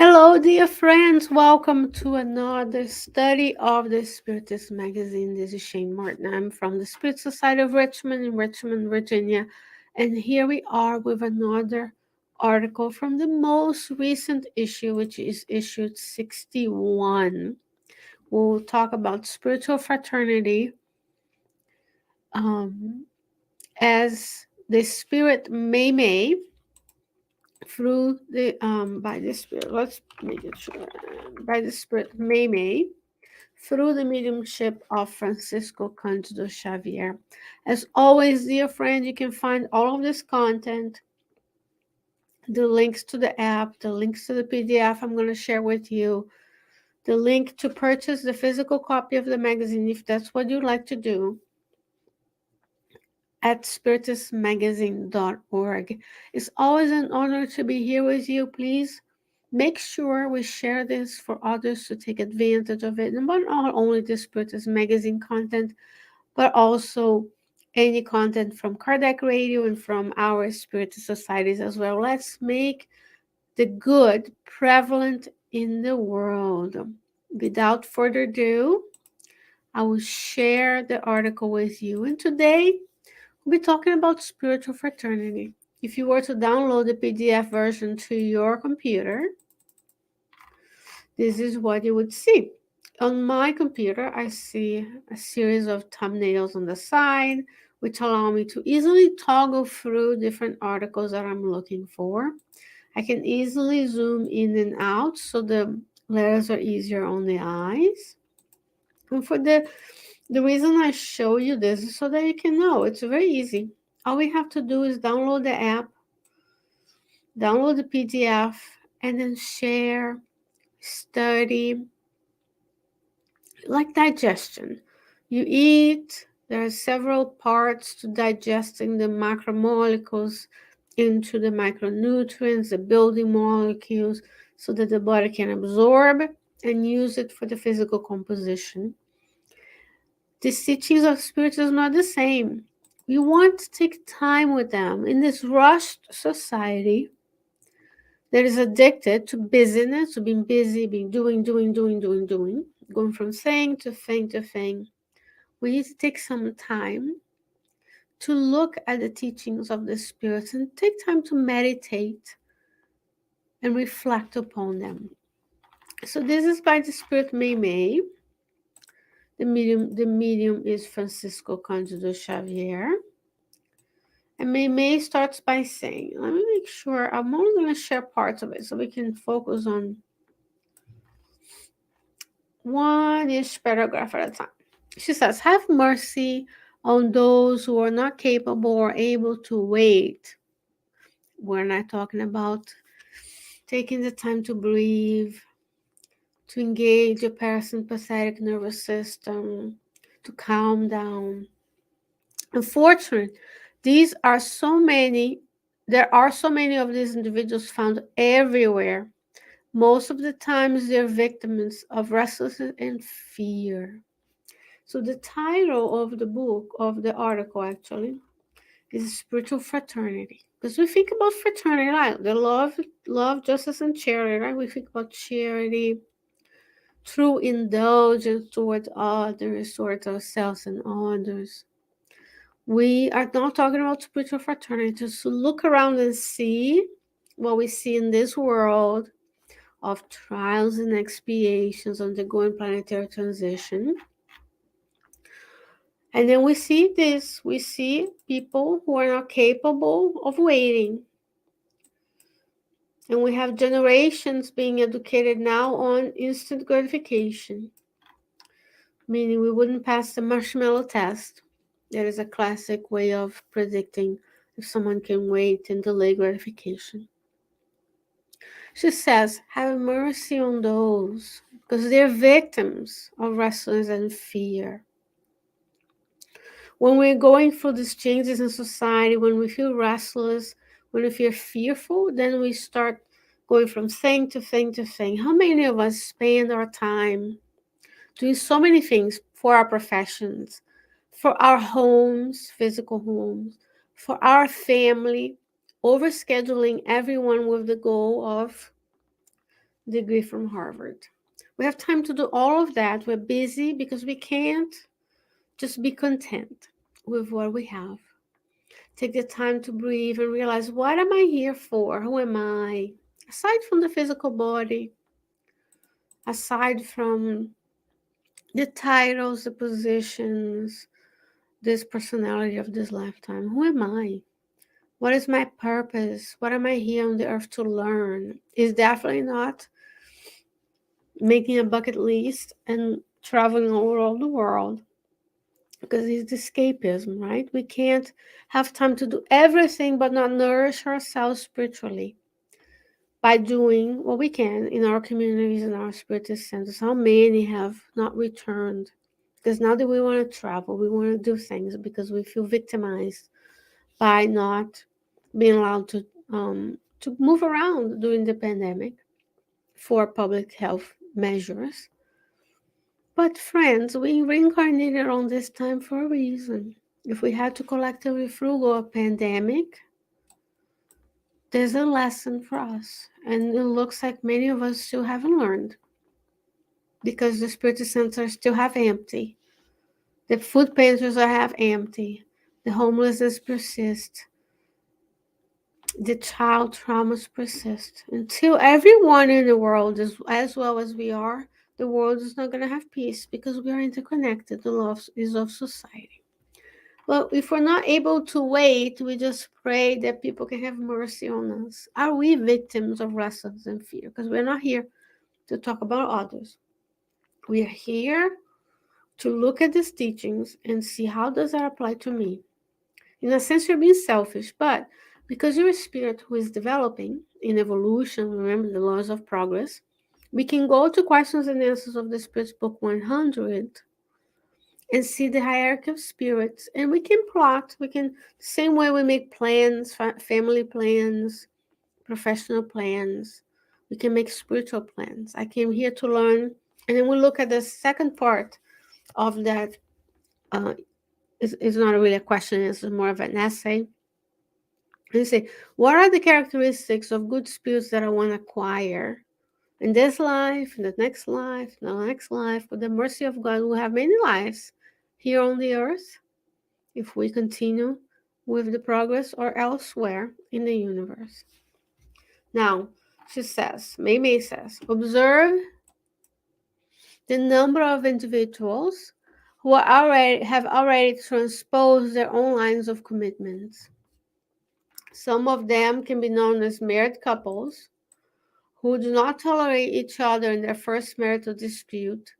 Hello, dear friends. Welcome to another study of the Spiritist magazine. This is Shane Martin. I'm from the Spirit Society of Richmond in Richmond, Virginia. And here we are with another article from the most recent issue, which is issue 61. We'll talk about spiritual fraternity um, as the spirit Meimei through the by the spirit. Let's make it sure. By the spirit Meimei through the mediumship of Francisco Candido Xavier. As always, dear friend, you can find all of this content, the links to the app, the links to the PDF I'm going to share with you, the link to purchase the physical copy of the magazine if that's what you'd like to do at spiritistmagazine.org. It's always an honor to be here with you. Please make sure we share this for others to take advantage of it. And not only the Spiritist magazine content, but also any content from Kardec Radio and from our Spiritist societies as well. Let's make the good prevalent in the world. Without further ado, I will share the article with you. And today, we'll be talking about spiritual fraternity. If you were to download the PDF version to your computer, this is what you would see. On my computer, I see a series of thumbnails on the side, which allow me to easily toggle through different articles that I'm looking for. I can easily zoom in and out so the letters are easier on the eyes. And for the reason I show you this is so that you can know it's very easy. All we have to do is download the app, download the PDF, and then share, study, like digestion. You eat, there are several parts to digesting the macromolecules into the micronutrients, the building molecules, so that the body can absorb and use it for the physical composition. The teachings of spirits is not the same. We want to take time with them. In this rushed society that is addicted to busyness, to being busy, being doing, going from thing to thing to thing, we need to take some time to look at the teachings of the spirits and take time to meditate and reflect upon them. So this is by the spirit Meimei. The medium is Francisco Candido Xavier. And Meimei starts by saying, let me make sure, I'm only going to share parts of it so we can focus on one-ish paragraph at a time. She says, have mercy on those who are not capable or able to wait. We're not talking about taking the time to breathe, to engage your parasympathetic nervous system, to calm down. Unfortunately, there are so many of these individuals found everywhere. Most of the times they're victims of restlessness and fear. So the title of the book, of the article actually, is Spiritual Fraternity. Because we think about fraternity, right? The love, justice, and charity, right? We think about charity, true indulgence towards others, towards ourselves and others. We are not talking about spiritual fraternity. Just look around and see what we see in this world of trials and expiations undergoing planetary transition. And then we see this. We see people who are not capable of waiting. And we have generations being educated now on instant gratification, meaning we wouldn't pass the marshmallow test. That is a classic way of predicting if someone can wait and delay gratification. She says, have mercy on those, because they're victims of restlessness and fear. When we're going through these changes in society, when we feel restless, when we feel fearful, then we start going from thing to thing to thing. How many of us spend our time doing so many things for our professions, for our homes, physical homes, for our family, overscheduling everyone with the goal of degree from Harvard. We have time to do all of that. We're busy because we can't just be content with what we have. Take the time to breathe and realize, what am I here for? Who am I? Aside from the physical body, aside from the titles, the positions, this personality of this lifetime, who am I? What is my purpose? What am I here on the earth to learn? Is definitely not making a bucket list and traveling all around the world, because it's escapism, right? We can't have time to do everything but not nourish ourselves spiritually by doing what we can in our communities and our spiritist centers. How many have not returned? Because now that we want to travel, we want to do things because we feel victimized by not being allowed to move around during the pandemic for public health measures. But friends, we reincarnated on this time for a reason. If we had to collectively through a pandemic, there's a lesson for us. And it looks like many of us still haven't learned, because the spirit centers still have empty. The food pantries are half empty. The homelessness persists. The child traumas persist. Until everyone in the world is as well as we are, the world is not going to have peace, because we are interconnected. The law is of society. Well, if we're not able to wait, we just pray that people can have mercy on us. Are we victims of restlessness and fear? Because we're not here to talk about others. We are here to look at these teachings and see, how does that apply to me? In a sense, you're being selfish, but because you're a spirit who is developing in evolution, remember the laws of progress, we can go to questions and answers of the Spirit's Book 100 and see the hierarchy of spirits, and we can plot. We can, the same way we make plans, family plans, professional plans, we can make spiritual plans. I came here to learn, and then we look at the second part of that. It's not really a question, it's more of an essay. And say, what are the characteristics of good spirits that I want to acquire in this life, in the next life, in the next life? With the mercy of God, we'll have many lives here on the earth if we continue with the progress, or elsewhere in the universe. Now, she says, Meimei says, observe the number of individuals who have already transposed their own lines of commitments. Some of them can be known as married couples who do not tolerate each other in their first marital dispute,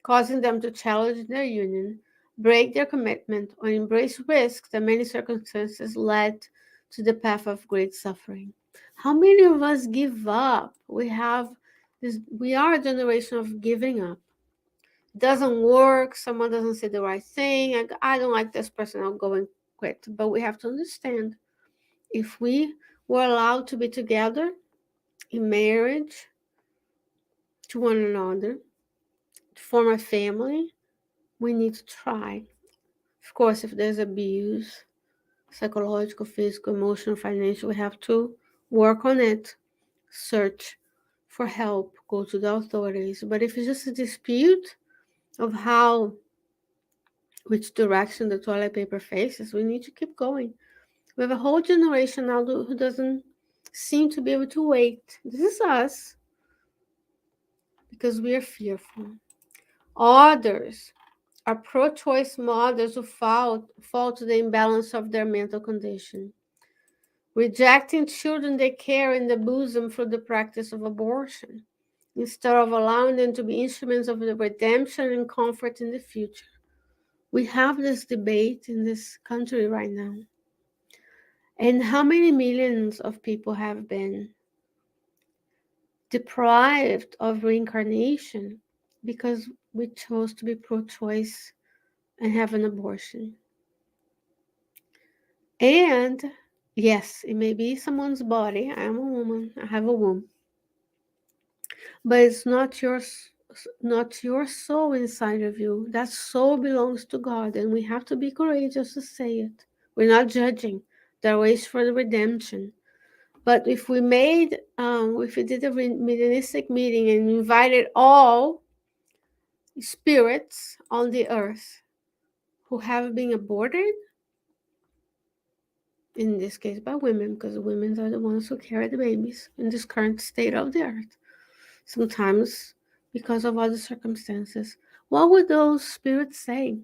causing them to challenge their union, break their commitment, or embrace risks that many circumstances led to the path of great suffering. How many of us give up? We are a generation of giving up. It doesn't work, someone doesn't say the right thing, I don't like this person, I'll go and quit. But we have to understand, if we were allowed to be together in marriage to one another, to form a family, we need to try. Of course, if there's abuse, psychological, physical, emotional, financial, we have to work on it, search for help, go to the authorities. But if it's just a dispute of which direction the toilet paper faces, we need to keep going. We have a whole generation now who doesn't seem to be able to wait. This is us, because we are fearful. Others are pro-choice mothers who fall to the imbalance of their mental condition, rejecting children they carry in the bosom through the practice of abortion, instead of allowing them to be instruments of the redemption and comfort in the future. We have this debate in this country right now. And how many millions of people have been deprived of reincarnation because we chose to be pro-choice and have an abortion? And yes, it may be someone's body. I am a woman. I have a womb. But it's not your soul inside of you. That soul belongs to God, and we have to be courageous to say it. We're not judging. There are ways for the redemption. But if we did a mediumistic meeting and invited all spirits on the earth who have been aborted, in this case by women, because women are the ones who carry the babies in this current state of the earth, sometimes because of other circumstances, what would those spirits say?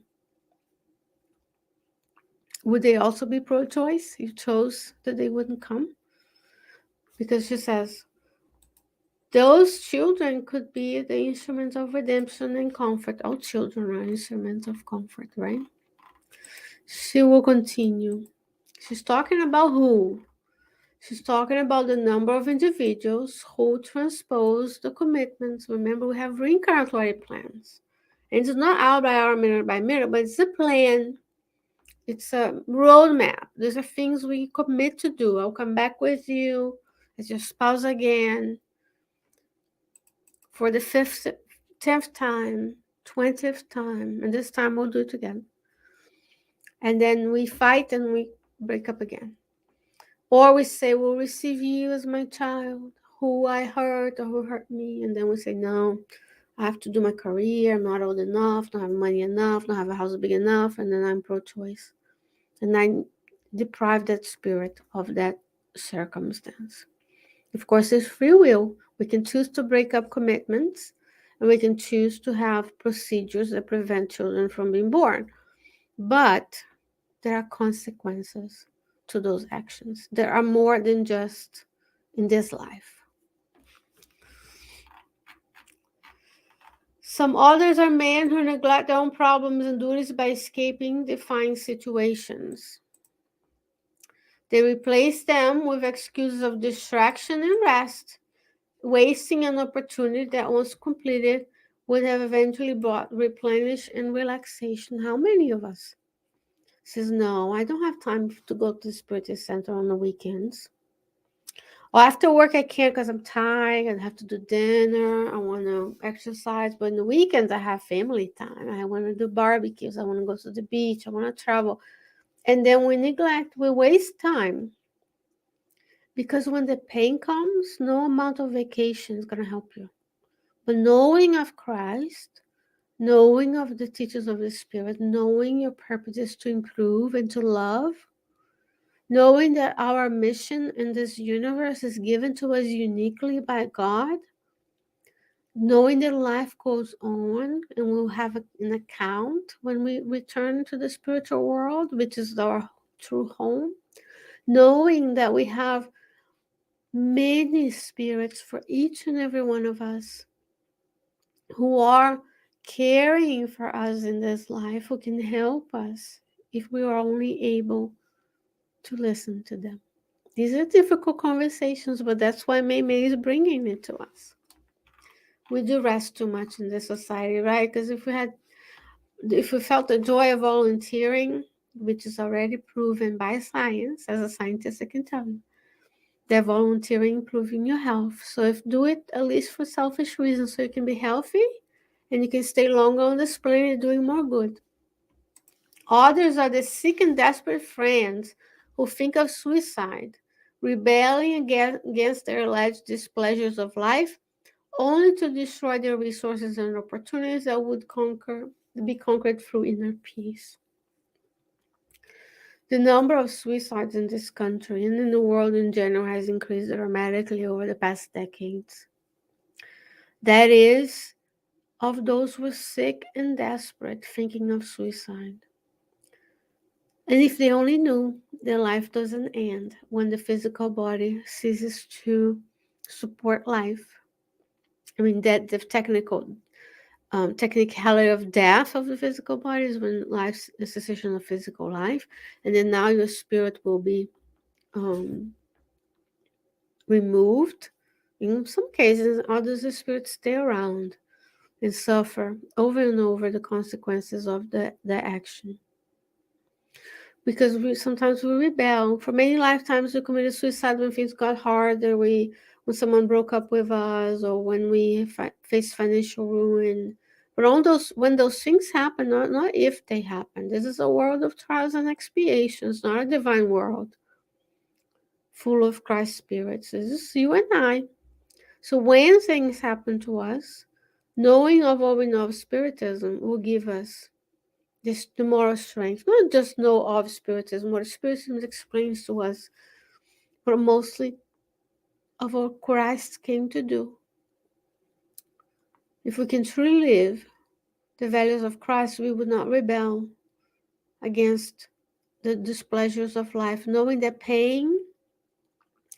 Would they also be pro-choice? You chose that they wouldn't come? Because she says, those children could be the instruments of redemption and comfort. All children are instruments of comfort, right? She will continue. She's talking about who? She's talking about the number of individuals who transpose the commitments. Remember, we have reincarnatory plans. And it's not hour by hour, minute by minute, but it's a plan. It's a roadmap. These are things we commit to do. I'll come back with you as your spouse again for the 10th time, 20th time, and this time we'll do it together. And then we fight and we break up again. Or we say, we'll receive you as my child, who I hurt or who hurt me. And then we say, no, I have to do my career. I'm not old enough, don't have money enough, don't have a house big enough. And then I'm pro-choice. And I deprive that spirit of that circumstance. Of course, it's free will. We can choose to break up commitments, and we can choose to have procedures that prevent children from being born. But there are consequences to those actions. There are more than just in this life. Some others are men who neglect their own problems and duties by escaping defined situations. They replace them with excuses of distraction and rest, wasting an opportunity that, once completed, would have eventually brought replenish and relaxation. How many of us says, no, I don't have time to go to the Spiritist Center on the weekends. Or after work I can't because I'm tired, I have to do dinner, I want to exercise, but in the weekends I have family time. I want to do barbecues, I want to go to the beach, I want to travel. And then we neglect, we waste time. Because when the pain comes, no amount of vacation is going to help you. But knowing of Christ, knowing of the teachings of the Spirit, knowing your purpose is to improve and to love, knowing that our mission in this universe is given to us uniquely by God, knowing that life goes on and we'll have an account when we return to the spiritual world, which is our true home, knowing that we have many spirits for each and every one of us who are caring for us in this life, who can help us if we are only able to listen to them. These are difficult conversations, but that's why Meimei is bringing it to us. We do rest too much in this society, right? Because if we felt the joy of volunteering, which is already proven by science, as a scientist I can tell you, that volunteering improving your health. So if do it at least for selfish reasons, so you can be healthy and you can stay longer on this planet doing more good. Others are the sick and desperate friends who think of suicide, rebelling against their alleged displeasures of life, only to destroy their resources and opportunities that would be conquered through inner peace. The number of suicides in this country and in the world in general has increased dramatically over the past decades. That is, of those who are sick and desperate thinking of suicide. And if they only knew their life doesn't end when the physical body ceases to support life. I mean, that the technicality of death of the physical body is when life's the cessation of physical life, and then now your spirit will be removed. In some cases, others the spirits stay around and suffer over and over the consequences of the action. Because sometimes we rebel. For many lifetimes we committed suicide when things got harder, when someone broke up with us, or when we faced financial ruin. But when those things happen, not if they happen. This is a world of trials and expiations, not a divine world. full of Christ spirits. This is you and I. So when things happen to us, knowing of what we know of Spiritism will give us this the moral strength. Not just know of Spiritism, what Spiritism explains to us, but mostly of what Christ came to do. If we can truly live the values of Christ, we would not rebel against the displeasures of life, knowing that pain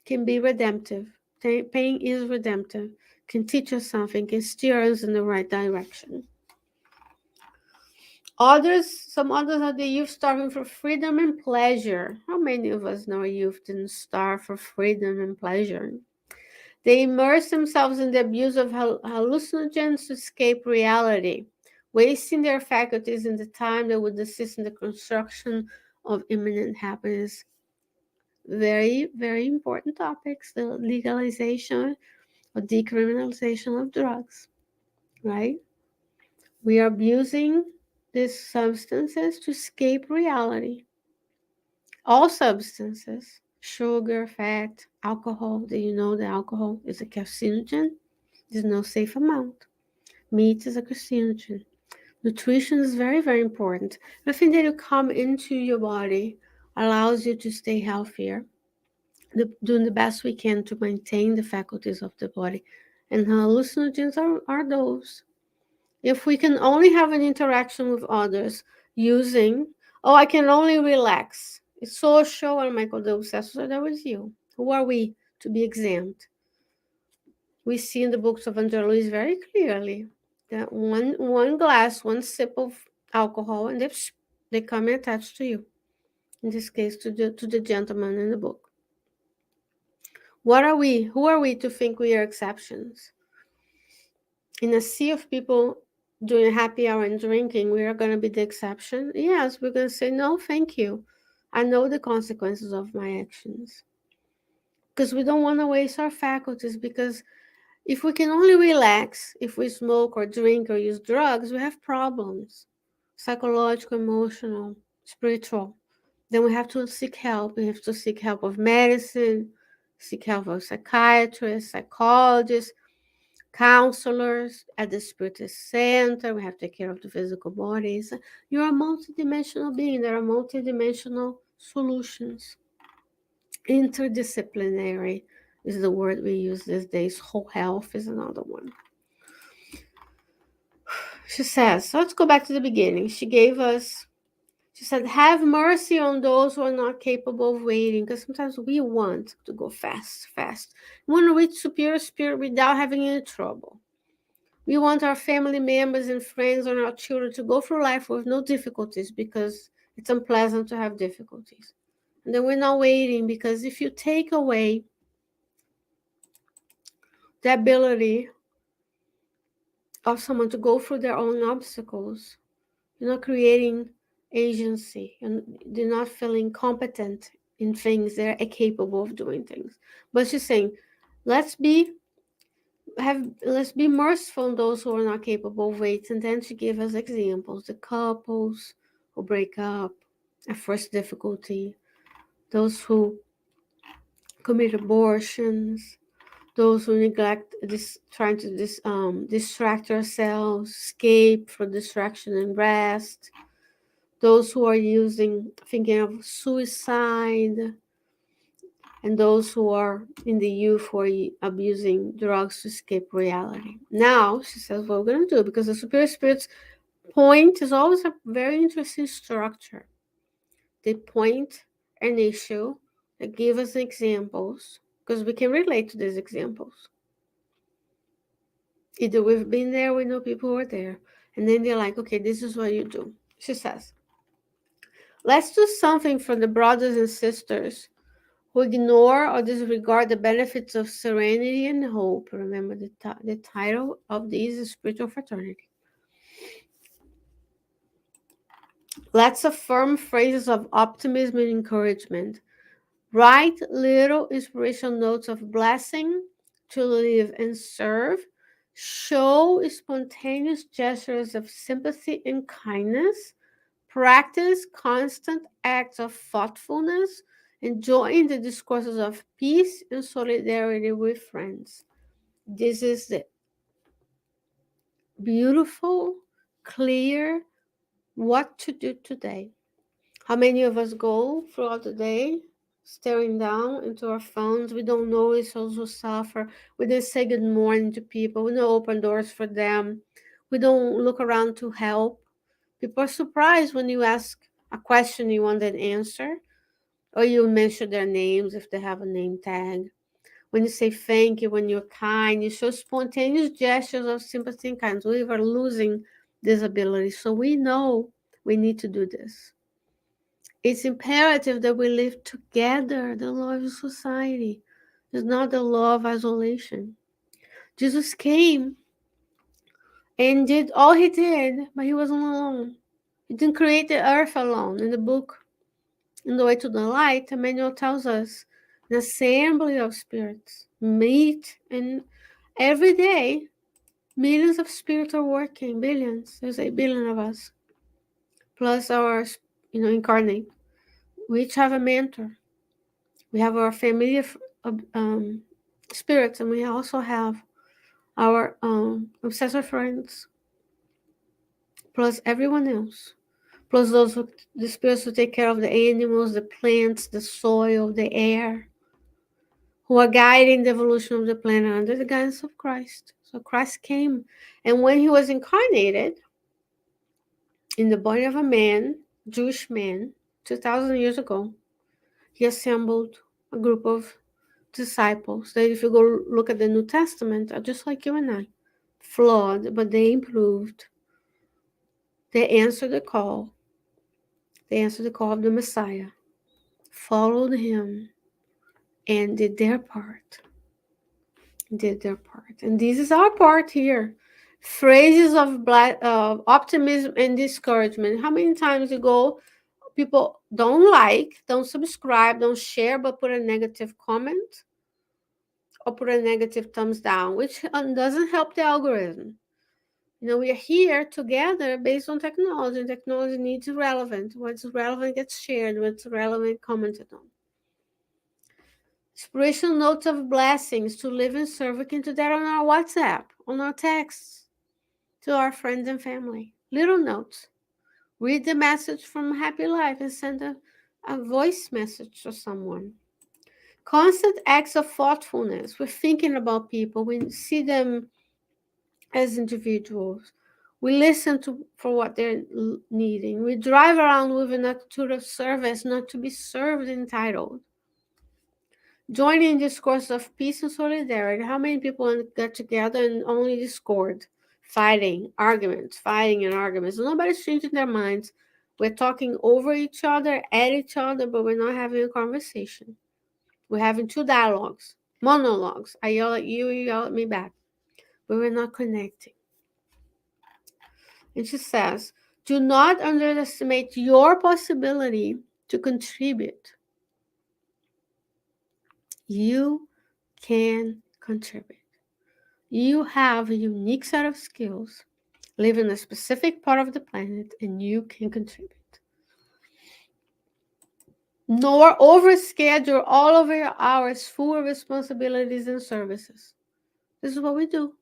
can be redemptive. Pain is redemptive, can teach us something, can steer us in the right direction. Some others are the youth starving for freedom and pleasure. How many of us know a youth didn't starve for freedom and pleasure? They immerse themselves in the abuse of hallucinogens to escape reality, wasting their faculties in the time that would assist in the construction of imminent happiness. Very, very important topics, the legalization or decriminalization of drugs, right? We are abusing these substances to escape reality. All substances, sugar, fat, alcohol. Do you know that alcohol is a carcinogen? There's no safe amount. Meat is a carcinogen. Nutrition is very, very important. Everything that you come into your body allows you to stay healthier, doing the best we can to maintain the faculties of the body. And hallucinogens are those. If we can only have an interaction with others using, oh, I can only relax. It's social, and Michael the obsessor, that was you. Who are we to be exempt? We see in the books of Angela Louise very clearly that one glass, one sip of alcohol, and they come attached to you. In this case, to the gentleman in the book. What are we? Who are we to think we are exceptions? In a sea of people doing happy hour and drinking, we are going to be the exception? Yes, we're going to say, no, thank you. I know the consequences of my actions. Because we don't want to waste our faculties, because if we can only relax if we smoke or drink or use drugs, we have problems. Psychological, emotional, spiritual. Then we have to seek help. We have to seek help of medicine, seek help of psychiatrists, psychologists, counselors at the Spiritist Center. We have to take care of the physical bodies. You're a multidimensional being. There are multidimensional solutions. Interdisciplinary is the word we use these days. Whole health is another one. She says, so let's go back to the beginning. She said, have mercy on those who are not capable of waiting, because sometimes we want to go fast. We want to reach superior spirit without having any trouble. We want our family members and friends and our children to go through life with no difficulties, because it's unpleasant to have difficulties. And then we're not waiting, because if you take away the ability of someone to go through their own obstacles, you're not creating agency, and they're not feeling competent in things. They're capable of doing things. But she's saying, let's be merciful on those who are not capable of waiting. And then she gave us examples: the couples who break up at first difficulty, those who commit abortions, those who neglect this, trying to distract ourselves, escape for distraction and rest, those who are thinking of suicide, and those who are in the youth who are abusing drugs to escape reality. Now, she says, what we're going to do, because the superior spirit's point is always a very interesting structure. They point an issue, they give us examples, because we can relate to these examples. Either we've been there, we know people who are there, and then they're like, okay, this is what you do. She says, let's do something for the brothers and sisters who ignore or disregard the benefits of serenity and hope. Remember, the title of this is Spiritual Fraternity. Let's affirm phrases of optimism and encouragement. Write little inspirational notes of blessing to live and serve. Show spontaneous gestures of sympathy and kindness. Practice constant acts of thoughtfulness enjoying the discourses of peace and solidarity with friends. This is the beautiful, clear what to do today. How many of us go throughout the day staring down into our phones? We don't notice those who suffer. We didn't say good morning to people. We don't open doors for them. We don't look around to help. People are surprised when you ask a question you want an answer, or you mention their names if they have a name tag. When you say thank you, when you're kind, you show spontaneous gestures of sympathy and kindness. We are losing this ability, so we know we need to do this. It's imperative that we live together, the law of society. It's not the law of isolation. Jesus came and did all he did, but he wasn't alone. He didn't create the earth alone. In the book, In the Way to the Light, Emmanuel tells us an assembly of spirits meet, and every day millions of spirits are working, billions. There's 8 billion of us, plus our, incarnate. We each have a mentor. We have our family of spirits, and we also have our obsessor friends, plus everyone else, plus the spirits who take care of the animals, the plants, the soil, the air, who are guiding the evolution of the planet under the guidance of Christ. So Christ came, and when he was incarnated in the body of a man, Jewish man, 2,000 years ago, he assembled a group of disciples that, if you go look at the New Testament, are just like you and I, flawed, but they improved. They answered the call. They answered the call of the Messiah, followed him, and did their part. Did their part. And this is our part here. Phrases of optimism and discouragement. How many times you go, people don't like, don't subscribe, don't share, but put a negative comment or put a negative thumbs down, which doesn't help the algorithm. We are here together based on technology, and technology needs relevant. What's relevant gets shared, what's relevant commented on. Inspirational notes of blessings to live and serve. We can do that on our WhatsApp, on our texts, to our friends and family. Little notes. Read the message from Happy Life and send a voice message to someone. Constant acts of thoughtfulness. We're thinking about people. We see them as individuals. We listen for what they're needing. We drive around with an attitude of service, not to be served entitled. Joining discourse of peace and solidarity. How many people get together and only discord, fighting, arguments, fighting and arguments? Nobody's changing their minds. We're talking over each other, at each other, but we're not having a conversation. We're having two dialogues, monologues. I yell at you, you yell at me back, but we're not connecting. And she says, do not underestimate your possibility to contribute. You can contribute. You have a unique set of skills, live in a specific part of the planet, and you can contribute. Nor overschedule all of your hours full of responsibilities and services. This is what we do.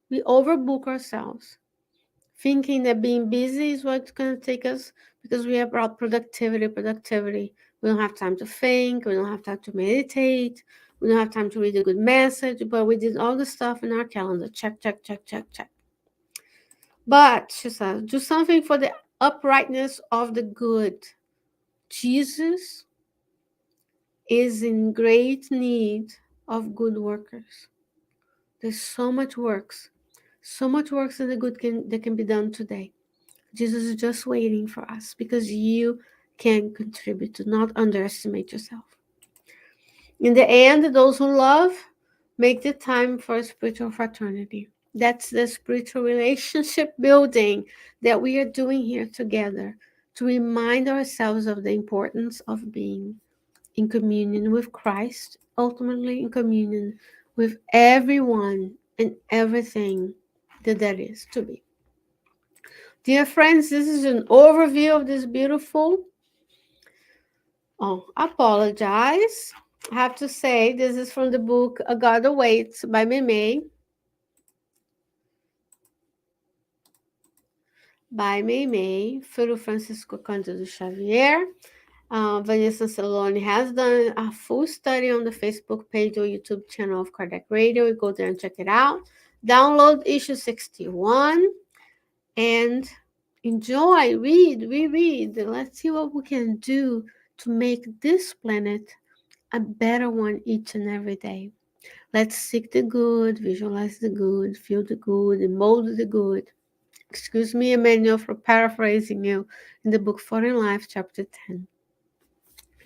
We overbook ourselves, thinking that being busy is what's going to take us, because we have about productivity. We don't have time to think. We don't have time to meditate. We don't have time to read a good message, but we did all the stuff in our calendar. Check, check, check, check, check. But, she says, do something for the uprightness of the good. Jesus is in great need of good workers. There's so much works in the good that can be done today. Jesus is just waiting for us, because you can contribute. Do not underestimate yourself. In the end, those who love make the time for a spiritual fraternity. That's the spiritual relationship building that we are doing here together, to remind ourselves of the importance of being in communion with Christ, ultimately in communion with everyone and everything that is to be. Dear friends, this is an overview of this beautiful Oh, apologize. I have to say, this is from the book A God Awaits by Meimei. By Meimei, through Francisco Candido Xavier. Vanessa Saloni has done a full study on the Facebook page or YouTube channel of Kardec Radio. You go there and check it out. Download issue 61 and enjoy, reread. Let's see what we can do to make this planet a better one each and every day. Let's seek the good, visualize the good, feel the good, and mold the good. Excuse me, Emmanuel, for paraphrasing you in the book Foreign Life, chapter 10.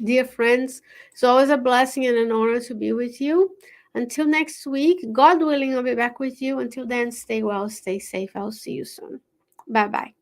Dear friends, it's always a blessing and an honor to be with you. Until next week, God willing, I'll be back with you. Until then, stay well, stay safe. I'll see you soon. Bye-bye.